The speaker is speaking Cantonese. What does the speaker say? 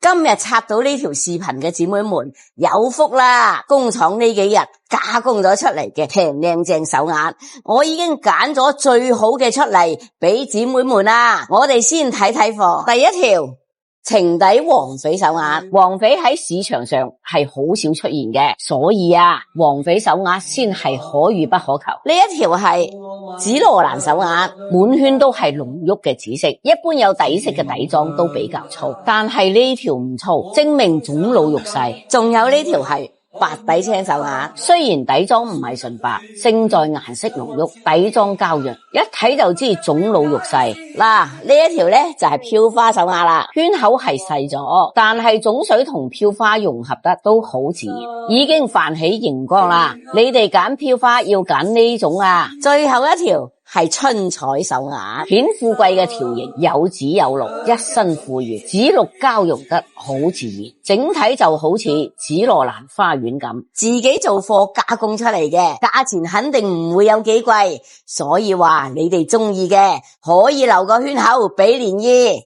今日插到呢條視頻嘅姊妹們有福啦！工廠呢幾日加工咗出嚟嘅平靚正手鐲，我已經揀咗最好嘅出嚟俾姊妹們啦。我哋先睇睇貨，第一條情底黃翡手鐲，黃翡喺市場上係好少出現嘅，所以黃翡手鐲先係可遇不可求。呢一條係紫羅蘭手鐲，滿圈都係濃郁嘅紫色，一般有底色嘅底妝都比較粗，但係呢條唔粗，證明種老玉細。仲有呢條係白底青手鐲，雖然底妝唔係純白，勝在顏色濃郁，底妝膠潤，一睇就知種老玉細。嗱，呢一條呢就係飄花手鐲啦，圈口係細咗，但係種水同飄花融合得都好自然，已經泛起熒光啦。你哋揀飄花要揀呢種啊。最後一條係春彩手鐲，顯富貴嘅條形，有紫有綠，一身富裕，紫綠交融得好自然，整體就好似紫羅蘭花園咁。自己做貨加工出嚟嘅，價錢肯定唔會有幾貴，所以話你哋中意嘅可以留個圈口俾漣漪。